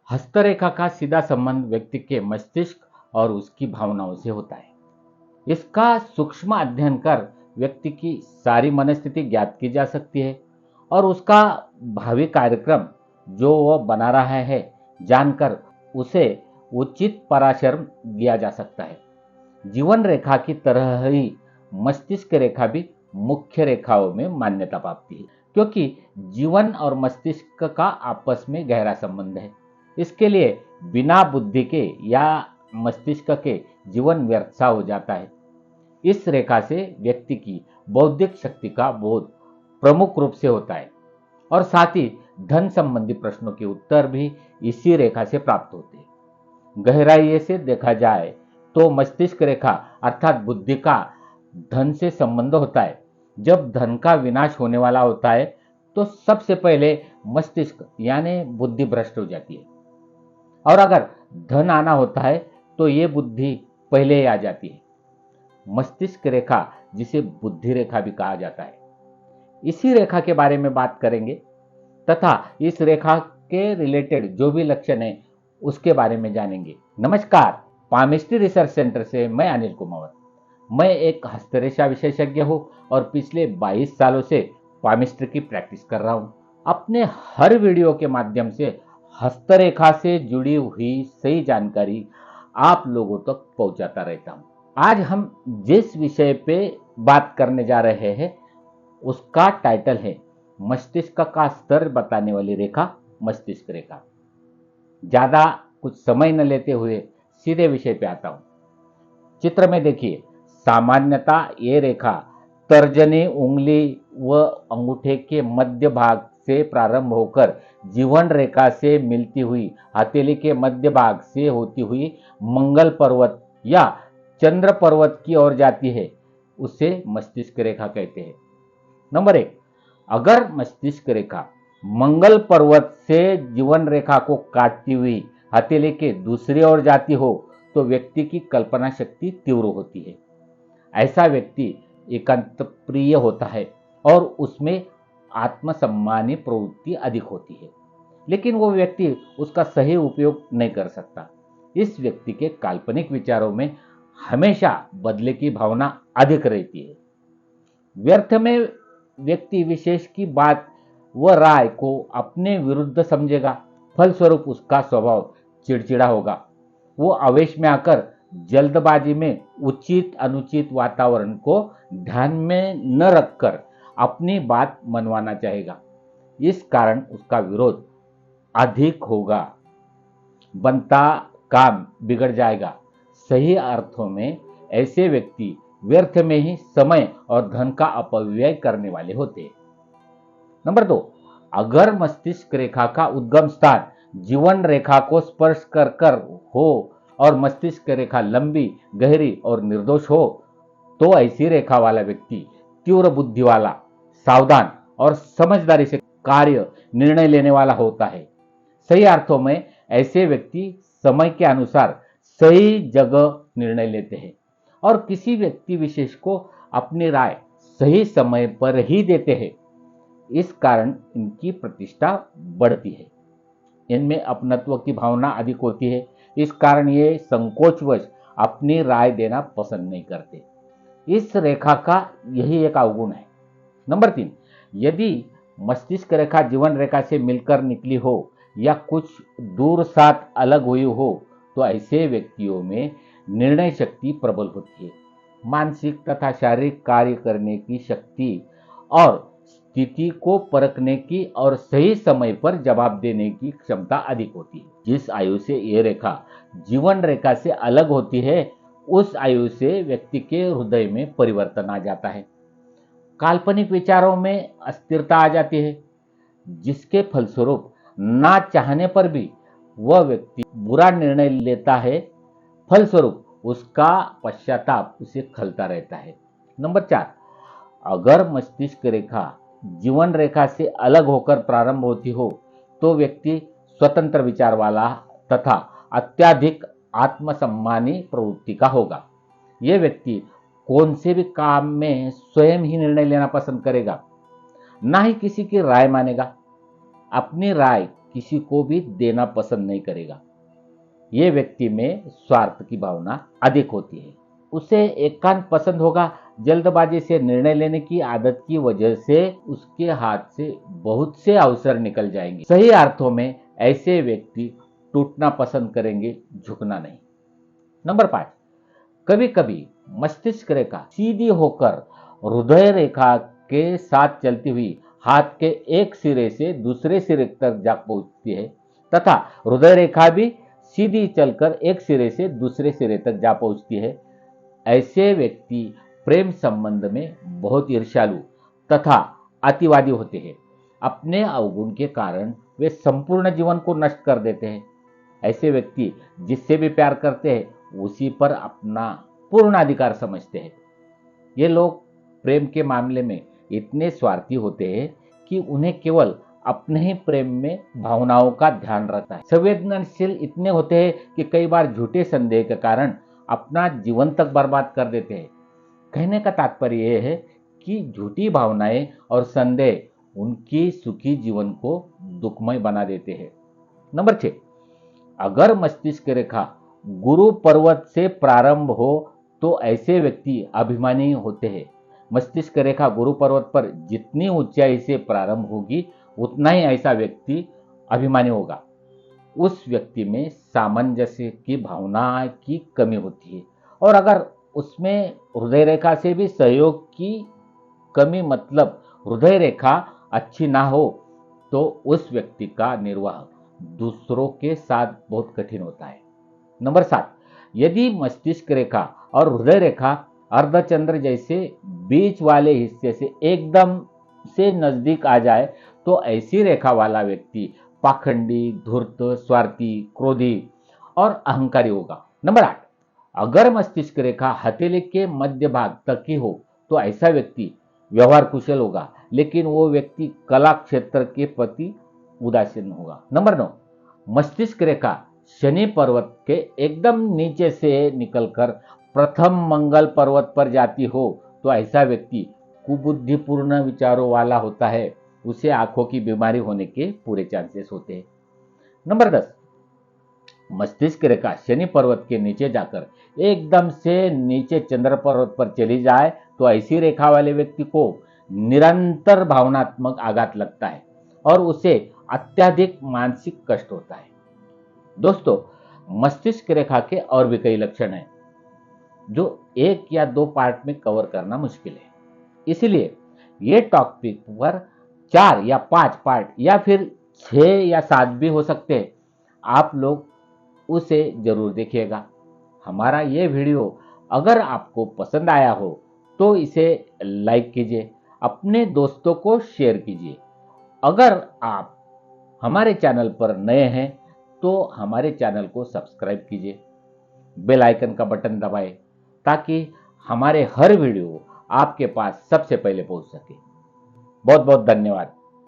हस्तरेखा का सीधा संबंध व्यक्ति के मस्तिष्क और उसकी भावनाओं से होता है। इसका सूक्ष्म अध्ययन कर व्यक्ति की सारी मनस्थिति ज्ञात की जा सकती है और उसका भावी कार्यक्रम जो वह बना रहा है जानकर उसे उचित परामर्श दिया जा सकता है। जीवन रेखा की तरह ही मस्तिष्क रेखा भी मुख्य रेखाओं में मान्यता पाती है, क्योंकि जीवन और मस्तिष्क का आपस में गहरा संबंध है। इसके लिए बिना बुद्धि के या मस्तिष्क के जीवन व्यर्थ सा हो जाता है। इस रेखा से व्यक्ति की बौद्धिक शक्ति का बोध प्रमुख रूप से होता है और साथ ही धन संबंधी प्रश्नों के उत्तर भी इसी रेखा से प्राप्त होते हैं। गहराई से देखा जाए तो मस्तिष्क रेखा अर्थात बुद्धि का धन से संबंध होता है। जब धन का विनाश होने वाला होता है तो सबसे पहले मस्तिष्क यानी बुद्धि भ्रष्ट हो जाती है, और अगर धन आना होता है तो ये बुद्धि पहले ही आ जाती है। मस्तिष्क रेखा जिसे बुद्धि रेखा भी कहा जाता है, इसी रेखा के बारे में बात करेंगे तथा इस रेखा के रिलेटेड जो भी लक्षण है उसके बारे में जानेंगे। नमस्कार, पामिस्ट्री रिसर्च सेंटर से मैं अनिल कुमावत। मैं एक हस्तरेखा विशेषज्ञ हूँ और पिछले 22 सालों से पामिस्ट्री की प्रैक्टिस कर रहा हूँ। अपने हर वीडियो के माध्यम से हस्तरेखा से जुड़ी हुई सही जानकारी आप लोगों तक पहुंचाता रहता हूँ। आज हम जिस विषय पे बात करने जा रहे हैं उसका टाइटल है मस्तिष्क का स्तर बताने वाली रेखा, मस्तिष्क रेखा। ज्यादा कुछ समय न लेते हुए सीधे विषय पे आता हूं। चित्र में देखिए, सामान्यतः ये रेखा तर्जनी उंगली व अंगूठे के मध्य भाग से प्रारंभ होकर जीवन रेखा से मिलती हुई हथेली के मध्य भाग से होती हुई मंगल पर्वत या चंद्र पर्वत की ओर जाती है। उसे मस्तिष्क रेखा कहते हैं। नंबर 1, अगर मस्तिष्क रेखा मंगल पर्वत से जीवन रेखा को काटती हुई हथेली के दूसरी ओर जाती हो तो व्यक्ति की कल्पना शक्ति तीव्र होती है। ऐसा व्यक्ति एकांत प्रिय होता है और उसमें आत्मसम्मानी प्रवृत्ति अधिक होती है, लेकिन वो व्यक्ति उसका सही उपयोग नहीं कर सकता। इस व्यक्ति के काल्पनिक विचारों में हमेशा बदले की भावना अधिक रहती है। व्यर्थ में व्यक्ति विशेष की बात व राय को अपने विरुद्ध समझेगा। फलस्वरूप उसका स्वभाव चिड़चिड़ा होगा। वो आवेश में आकर जल्दबाजी में उचित अनुचित वातावरण को ध्यान में न रखकर अपनी बात मनवाना चाहेगा। इस कारण उसका विरोध अधिक होगा, बनता काम बिगड़ जाएगा। सही अर्थों में ऐसे व्यक्ति व्यर्थ में ही समय और धन का अपव्यय करने वाले होते हैं। नंबर 2, अगर मस्तिष्क रेखा का उद्गम स्थान जीवन रेखा को स्पर्श कर हो और मस्तिष्क रेखा लंबी, गहरी और निर्दोष हो तो ऐसी रेखा वाला व्यक्ति तीव्र बुद्धि वाला, सावधान और समझदारी से कार्य निर्णय लेने वाला होता है। सही अर्थों में ऐसे व्यक्ति समय के अनुसार सही जगह निर्णय लेते हैं और किसी व्यक्ति विशेष को अपनी राय सही समय पर ही देते हैं। इस कारण इनकी प्रतिष्ठा बढ़ती है। इनमें अपनत्व की भावना अधिक होती है। इस कारण ये संकोचवश अपनी राय देना पसंद नहीं करते। इस रेखा का यही एक अवगुण है। नंबर 3, यदि मस्तिष्क रेखा जीवन रेखा से मिलकर निकली हो या कुछ दूर साथ अलग हुई हो तो ऐसे व्यक्तियों में निर्णय शक्ति प्रबल होती है। मानसिक तथा शारीरिक कार्य करने की शक्ति और स्थिति को परखने की और सही समय पर जवाब देने की क्षमता अधिक होती है। जिस आयु से ये रेखा जीवन रेखा से अलग होती है उस आयु से व्यक्ति के हृदय में परिवर्तन आ जाता है। काल्पनिक विचारों में अस्थिरता आ जाती है, जिसके फलस्वरूप ना चाहने पर भी वह व्यक्ति बुरा निर्णय लेता है। फलस्वरूप उसका पश्चाताप उसे खलता रहता है। नंबर 4, अगर मस्तिष्क रेखा जीवन रेखा से अलग होकर प्रारंभ होती हो तो व्यक्ति स्वतंत्र विचार वाला तथा अत्यधिक आत्मसम्मानी प्रवृत्ति का होगा। यह व्यक्ति कौन से भी काम में स्वयं ही निर्णय लेना पसंद करेगा, ना ही किसी की राय मानेगा। अपनी राय किसी को भी देना पसंद नहीं करेगा। ये व्यक्ति में स्वार्थ की भावना अधिक होती है। उसे एकांत पसंद होगा। जल्दबाजी से निर्णय लेने की आदत की वजह से उसके हाथ से बहुत से अवसर निकल जाएंगे। सही अर्थों में ऐसे व्यक्ति टूटना पसंद करेंगे, झुकना नहीं। नंबर 5, कभी कभी मस्तिष्क रेखा सीधी होकर हृदय रेखा के साथ चलती हुई हाथ के एक सिरे से दूसरे सिरे तक जा पहुंचती है तथा हृदय रेखा भी सीधी चलकर एक सिरे से दूसरे सिरे तक जा पहुंचती है। ऐसे व्यक्ति प्रेम संबंध में बहुत ईर्ष्यालु तथा अतिवादी होते हैं। अपने अवगुण के कारण वे संपूर्ण जीवन को नष्ट कर देते हैं। ऐसे व्यक्ति जिससे भी प्यार करते हैं उसी पर अपना पूर्ण अधिकार समझते हैं। ये लोग प्रेम के मामले में इतने स्वार्थी होते हैं कि उन्हें केवल अपने ही प्रेम में भावनाओं का ध्यान रहता है। संवेदनशील इतने होते हैं कि कई बार झूठे संदेह के कारण अपना जीवन तक बर्बाद कर देते हैं। कहने का तात्पर्य यह है कि झूठी भावनाएं और संदेह उनकी सुखी जीवन को दुखमय बना देते हैं। नंबर 6, अगर मस्तिष्क रेखा गुरु पर्वत से प्रारंभ हो तो ऐसे व्यक्ति अभिमानी होते हैं। मस्तिष्क रेखा गुरु पर्वत पर जितनी ऊंचाई से प्रारंभ होगी उतना ही ऐसा व्यक्ति अभिमानी होगा। उस व्यक्ति में सामंजस्य की भावना की कमी होती है और अगर उसमें हृदय रेखा से भी सहयोग की कमी, मतलब हृदय रेखा अच्छी ना हो, तो उस व्यक्ति का निर्वाह दूसरों के साथ बहुत कठिन होता है। नंबर 7, यदि मस्तिष्क रेखा और हृदय रेखा अर्धचंद्र जैसे बीच वाले हिस्से से एकदम से नजदीक आ जाए तो ऐसी रेखा वाला व्यक्ति पाखंडी, धूर्त, स्वार्थी, क्रोधी और अहंकारी होगा। नंबर 8, अगर मस्तिष्क रेखा हथेली के मध्य भाग तक ही हो तो ऐसा व्यक्ति व्यवहार कुशल होगा, लेकिन वो व्यक्ति कला क्षेत्र के प्रति उदासीन होगा। नंबर 9, मस्तिष्क रेखा शनि पर्वत के एकदम नीचे से निकलकर प्रथम मंगल पर्वत पर जाती हो तो ऐसा व्यक्ति कुबुद्धिपूर्ण विचारों वाला होता है। उसे आंखों की बीमारी होने के पूरे चांसेस होते हैं। नंबर 10, मस्तिष्क रेखा शनि पर्वत के नीचे जाकर एकदम से नीचे चंद्र पर्वत पर चली जाए तो ऐसी रेखा वाले व्यक्ति को निरंतर भावनात्मक आघात लगता है और उसे अत्यधिक मानसिक कष्ट होता है। दोस्तों, मस्तिष्क रेखा के और भी कई लक्षण हैं जो 1 या 2 पार्ट में कवर करना मुश्किल है, इसलिए ये टॉपिक पर 4 या 5 पार्ट या फिर 6 या 7 भी हो सकते हैं। आप लोग उसे जरूर देखिएगा। हमारा ये वीडियो अगर आपको पसंद आया हो तो इसे लाइक कीजिए, अपने दोस्तों को शेयर कीजिए। अगर आप हमारे चैनल पर नए हैं तो हमारे चैनल को सब्सक्राइब कीजिए, बेल आइकन का बटन दबाएं ताकि हमारे हर वीडियो आपके पास सबसे पहले पहुंच सके। बहुत बहुत धन्यवाद।